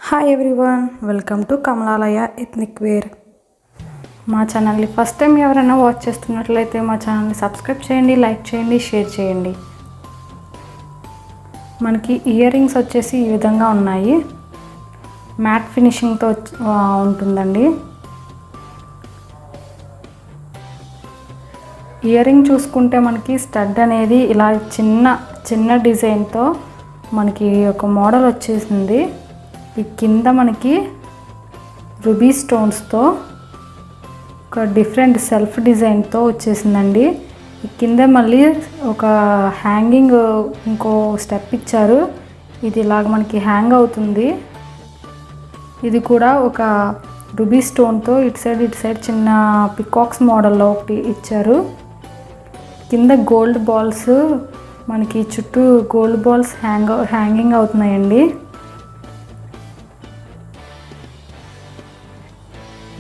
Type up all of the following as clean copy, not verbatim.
Hi everyone, welcome to Kamalalaya ethnic wear. మా ఛానల్ని first time ఎవరైనా వాచ్ చేస్తున్నట్లయితే మా ఛానల్ని సబ్స్క్రైబ్ చేయండి, లైక్ చేయండి, షేర్ చేయండి. మనకి ఇయర్ రింగ్స్ వచ్చేసి ఈ విధంగా ఉన్నాయి. మ్యాట్ ఫినిషింగ్తో ఉంటుందండి. ఇయర్ రింగ్ చూసుకుంటే మనకి స్టడ్ అనేది ఇలా చిన్న డిజైన్తో మనకి ఒక మోడల్ వచ్చేసింది. ఈ కింద మనకి రూబీ స్టోన్స్తో ఒక డిఫరెంట్ సెల్ఫ్ డిజైన్తో వచ్చేసిందండి. ఈ కింద మళ్ళీ ఒక హ్యాంగింగ్ ఇంకో స్టెప్ ఇచ్చారు. ఇది ఇలాగ మనకి హ్యాంగ్ అవుతుంది. ఇది కూడా ఒక రూబీ స్టోన్తో ఇటు సైడ్ చిన్న పికాక్స్ మోడల్లో ఒకటి ఇచ్చారు. కింద గోల్డ్ బాల్స్ మనకి చుట్టూ గోల్డ్ బాల్స్ హ్యాంగింగ్ అవుతున్నాయండి.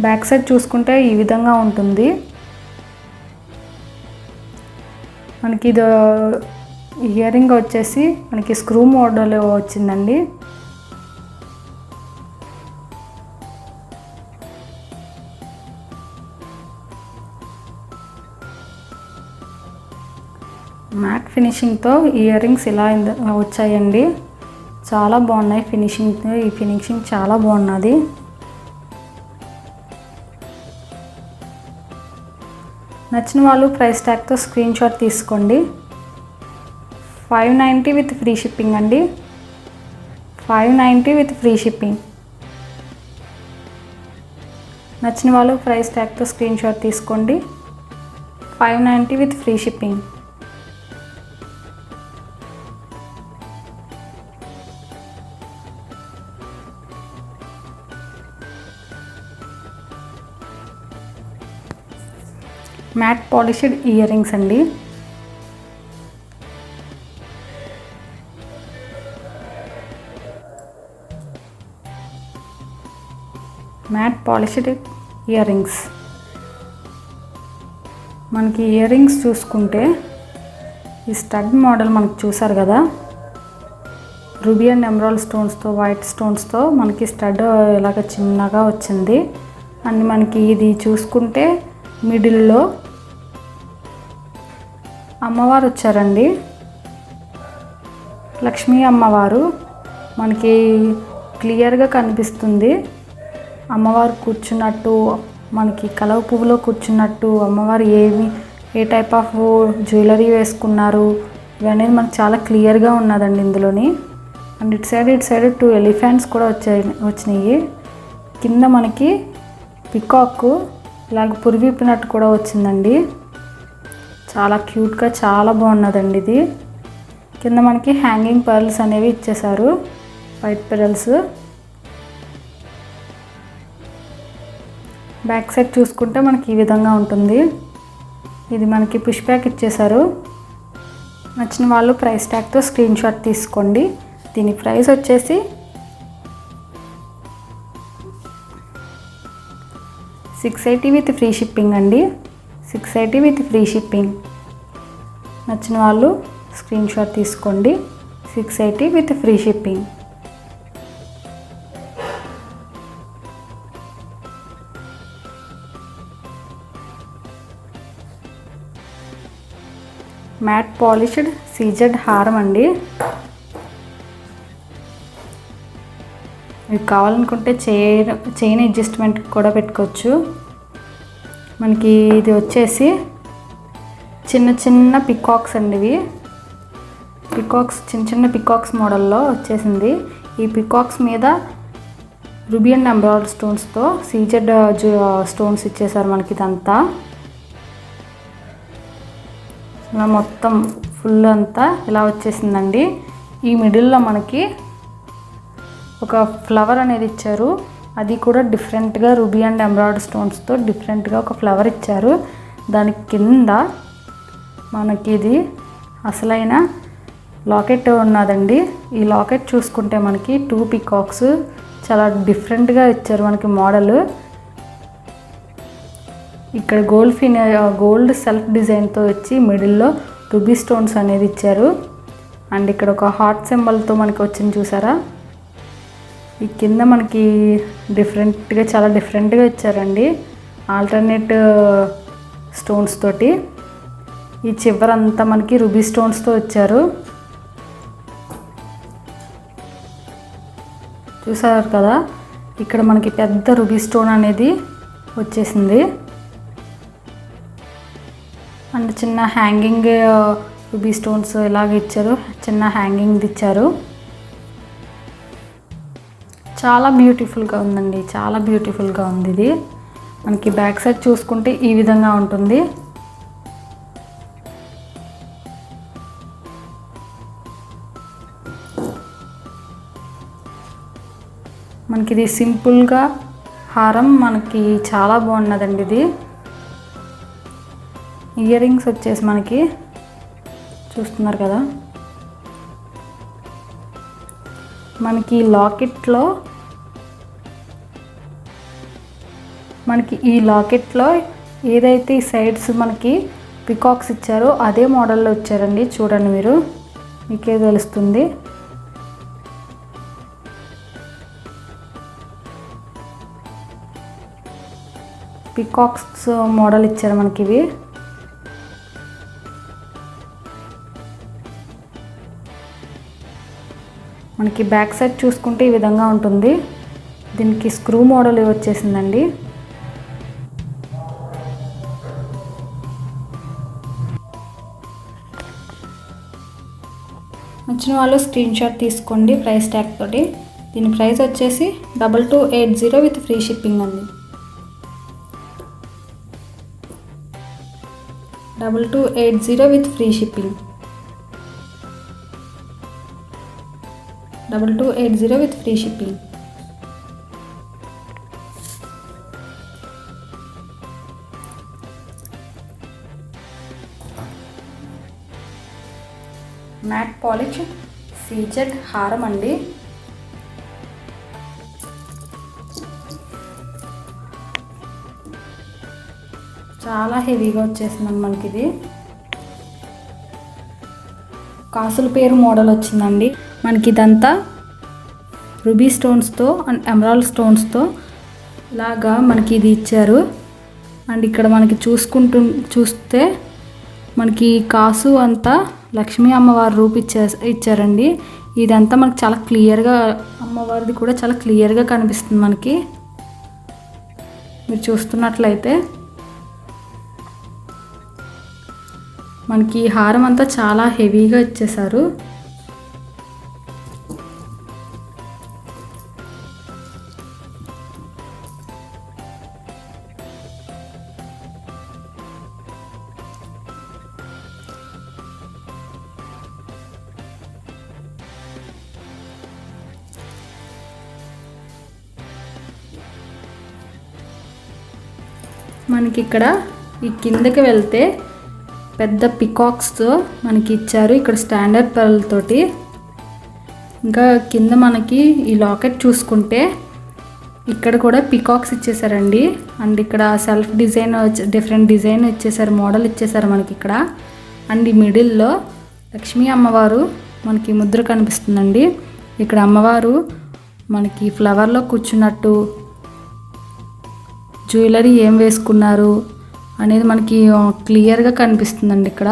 బ్యాక్ సైడ్ చూసుకుంటే ఈ విధంగా ఉంటుంది. మనకి ఇది ఇయర్ రింగ్ వచ్చేసి మనకి స్క్రూ మోడల్ వచ్చిందండి. మ్యాట్ ఫినిషింగ్తో ఇయర్ రింగ్స్ ఇలా వచ్చాయండి. చాలా బాగున్నాయి. ఈ ఫినిషింగ్ చాలా బాగున్నది. నచ్చిన వాళ్ళు ప్రైస్ ట్యాగ్తో స్క్రీన్ షాట్ తీసుకోండి. 590 విత్ ఫ్రీ షిప్పింగ్ అండి. 590 విత్ ఫ్రీ షిప్పింగ్. నచ్చిన వాళ్ళు ప్రైస్ ట్యాగ్తో స్క్రీన్ షాట్ తీసుకోండి. 590 with free shipping. Matte polished earrings అండి. Matte polished earrings. మనకి ఇయర్ రింగ్స్ చూసుకుంటే ఈ స్టడ్ మోడల్ మనకి చూసారు కదా, రూబీ అండ్ ఎమరాల్డ్ స్టోన్స్తో వైట్ స్టోన్స్తో మనకి స్టడ్ ఇలాగ చిన్నగా వచ్చింది. అండ్ మనకి ఇది చూసుకుంటే మిడిల్లో అమ్మవారు వచ్చారండి. లక్ష్మీ అమ్మవారు మనకి క్లియర్గా కనిపిస్తుంది. అమ్మవారు కూర్చున్నట్టు, మనకి కలవ పువ్వులో కూర్చున్నట్టు, అమ్మవారు ఏ టైప్ ఆఫ్ జ్యువెలరీ వేసుకున్నారు ఇవన్నీ మనకు చాలా క్లియర్గా ఉన్నదండి ఇందులోని. అండ్ ఇటు సైడ్ 2 ఎలిఫెంట్స్ కూడా వచ్చినాయి. కింద మనకి పికాక్ ఇలాగ పురివిప్పినట్టు కూడా వచ్చిందండి. చాలా క్యూట్గా చాలా బాగున్నదండి ఇది. కింద మనకి హ్యాంగింగ్ పర్ల్స్ అనేవి ఇచ్చేసారు, వైట్ పెరల్స్. బ్యాక్ సైడ్ చూసుకుంటే మనకి ఈ విధంగా ఉంటుంది. ఇది మనకి పుష్ బ్యాక్ ఇచ్చేసారు. నచ్చిన వాళ్ళు ప్రైస్ ట్యాగ్తో స్క్రీన్ షాట్ తీసుకోండి. దీని ప్రైస్ వచ్చేసి 680 విత్ ఫ్రీ షిప్పింగ్ అండి. 680 విత్ ఫ్రీ షిప్పింగ్. నచ్చిన వాళ్ళు స్క్రీన్ షాట్ తీసుకోండి. 680 with free shipping. Matte polished CZ హారం అండి. మీకు కావాలనుకుంటే చైన్ అడ్జస్ట్మెంట్ కూడా పెట్టుకోవచ్చు. మనకి ఇది వచ్చేసి చిన్న పికాక్స్ అండి. ఇవి పికాక్స్ చిన్న పికాక్స్ మోడల్లో వచ్చేసింది. ఈ పికాక్స్ మీద రూబీ అండ్ ఎమరాల్డ్ స్టోన్స్తో సీజెడ్ స్టోన్స్ ఇచ్చేసారు మనకి. ఇదంతా ఇలా మొత్తం ఫుల్ అంతా ఇలా వచ్చేసిందండి. ఈ మిడిల్లో మనకి ఒక ఫ్లవర్ అనేది ఇచ్చారు. అది కూడా డిఫరెంట్గా రూబీ అండ్ ఎమరాల్డ్ స్టోన్స్తో డిఫరెంట్గా ఒక ఫ్లవర్ ఇచ్చారు. దాని కింద మనకి ఇది అసలైన లాకెట్ ఉన్నదండి. ఈ లాకెట్ చూసుకుంటే మనకి 2 పికాక్స్ చాలా డిఫరెంట్గా ఇచ్చారు మనకి మోడల్. ఇక్కడ గోల్డ్ సెల్ఫ్ డిజైన్తో వచ్చి మిడిల్లో రూబీ స్టోన్స్ అనేది ఇచ్చారు. అండ్ ఇక్కడ ఒక హార్ట్ సింబల్తో మనకి వచ్చింది చూసారా. ఈ కింద మనకి డిఫరెంట్గా చాలా డిఫరెంట్గా ఇచ్చారండి, ఆల్టర్నేట్ స్టోన్స్ తోటి. ఈ చివరంతా మనకి రూబీ స్టోన్స్తో వచ్చారు. చూసారు కదా, ఇక్కడ మనకి పెద్ద రూబీ స్టోన్ అనేది వచ్చేసింది. అండ్ చిన్న హ్యాంగింగ్ రూబీ స్టోన్స్ ఇలాగ ఇచ్చారు, చిన్న హ్యాంగింగ్ ఇచ్చారు. చాలా బ్యూటిఫుల్గా ఉందండి, చాలా బ్యూటిఫుల్గా ఉంది. ఇది మనకి బ్యాక్ సైడ్ చూసుకుంటే ఈ విధంగా ఉంటుంది. మనకి ఇది సింపుల్గా హారం మనకి చాలా బాగున్నదండి. ఇది ఇయర్ రింగ్స్ వచ్చేసి మనకి చూస్తున్నారు కదా, మనకి లాకెట్లో ఈ లాకెట్లో ఏదైతే ఈ సైడ్స్ మనకి పికాక్స్ ఇచ్చారో అదే మోడల్లో వచ్చారండి. చూడండి, మీకే తెలుస్తుంది. పికాక్స్ మోడల్ ఇచ్చారు మనకి ఇవి. మనకి బ్యాక్ సైడ్ చూసుకుంటే ఈ విధంగా ఉంటుంది. దీనికి స్క్రూ మోడల్ వచ్చేసిందండి. నచ్చిన వాళ్ళు స్క్రీన్ షాట్ తీసుకోండి ప్రైస్ ట్యాగ్ తోటి. దీని ప్రైస్ వచ్చేసి 2280 విత్ ఫ్రీ షిప్పింగ్ అండి. 2280 with free shipping. 2280 with free shipping. Matte polish CZ హారం అండి. చాలా హెవీగా వచ్చేసిందండి మనకి. ఇది కాసుల పేరు మోడల్ వచ్చిందండి మనకి. ఇదంతా రూబీ స్టోన్స్తో అండ్ ఎమరాల్డ్ స్టోన్స్తో లాగా మనకి ఇది ఇచ్చారు. అండ్ ఇక్కడ మనకి చూస్తే మనకి కాసు అంతా లక్ష్మీ అమ్మవారి రూపు ఇచ్చారండి. ఇదంతా మనకి చాలా క్లియర్గా, అమ్మవారిది కూడా చాలా క్లియర్గా కనిపిస్తుంది మనకి. మీరు చూస్తున్నట్లయితే మనకి హారం అంతా చాలా హెవీగా ఇచ్చేసారు. మనకి ఇక్కడ ఈ కిందకి వెళ్తే పెద్ద పికాక్స్తో మనకి ఇచ్చారు. ఇక్కడ స్టాండర్డ్ పర్ల్ తోటి. ఇంకా కింద మనకి ఈ లాకెట్ చూసుకుంటే ఇక్కడ కూడా పికాక్స్ ఇచ్చేసారండి. అండ్ ఇక్కడ సెల్ఫ్ డిజైన్ డిఫరెంట్ డిజైన్ ఇచ్చేసారు, మోడల్ ఇచ్చేసారు మనకి ఇక్కడ. అండ్ ఈ మిడిల్లో లక్ష్మీ అమ్మవారు మనకి ముద్ర కనిపిస్తుందండి. ఇక్కడ అమ్మవారు మనకి ఫ్లవర్లో కూర్చున్నట్టు, జ్యువెలరీ ఏం వేసుకున్నారు అనేది మనకి క్లియర్గా కనిపిస్తుందండి. ఇక్కడ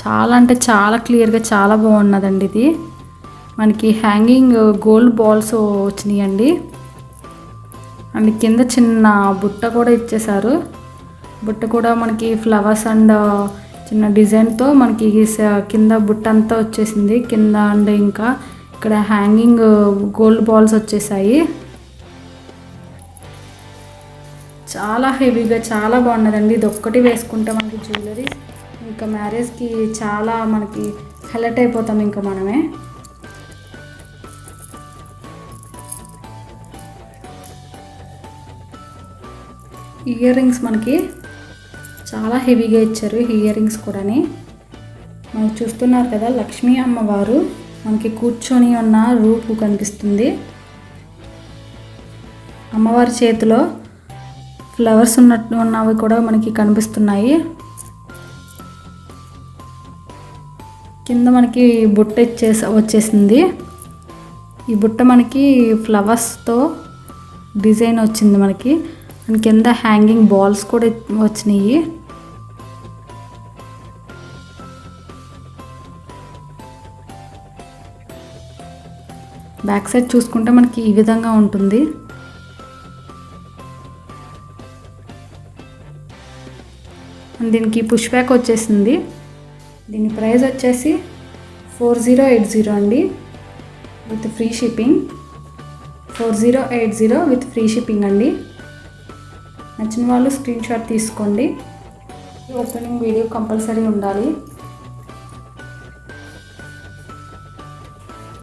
చాలా అంటే చాలా క్లియర్గా చాలా బాగున్నదండి. ఇది మనకి హ్యాంగింగ్ గోల్డ్ బాల్స్ వచ్చినాయండి. అండ్ కింద చిన్న బుట్ట కూడా ఇచ్చేసారు. బుట్ట కూడా మనకి ఫ్లవర్స్ అండ్ చిన్న డిజైన్తో మనకి కింద బుట్ట అంతా వచ్చేసింది కింద. అండ్ ఇంకా ఇక్కడ హ్యాంగింగ్ గోల్డ్ బాల్స్ వచ్చేసాయి. చాలా హెవీగా చాలా బాగున్నదండి. ఇది ఒక్కటి వేసుకుంటే మనకి జ్యువెలరీ ఇంకా మ్యారేజ్కి చాలా మనకి హైలైట్ అయిపోతాం ఇంకా మనమే. ఇయర్ రింగ్స్ మనకి చాలా హెవీగా ఇచ్చారు. ఇయర్ రింగ్స్ కూడాని మనకి చూస్తున్నారు కదా, లక్ష్మీ అమ్మవారు మనకి కూర్చొని ఉన్న రూపు కనిపిస్తుంది. అమ్మవారి చేతిలో ఫ్లవర్స్ ఉన్నవి కూడా మనకి కనిపిస్తున్నాయి. కింద మనకి బుట్ట వచ్చేసింది. ఈ బుట్ట మనకి ఫ్లవర్స్తో డిజైన్ వచ్చింది మనకి. అండ్ కింద హ్యాంగింగ్ బాల్స్ కూడా వచ్చినాయి. బ్యాక్ సైడ్ చూసుకుంటే మనకి ఈ విధంగా ఉంటుంది. అండ్ దీనికి పుష్ బ్యాక్ వచ్చేసింది. దీని ప్రైస్ వచ్చేసి 4080 అండి, with free shipping. 4080 with free shipping అండి. నచ్చిన వాళ్ళు స్క్రీన్ షాట్ తీసుకోండి. ఓపెనింగ్ వీడియో కంపల్సరీ ఉండాలి.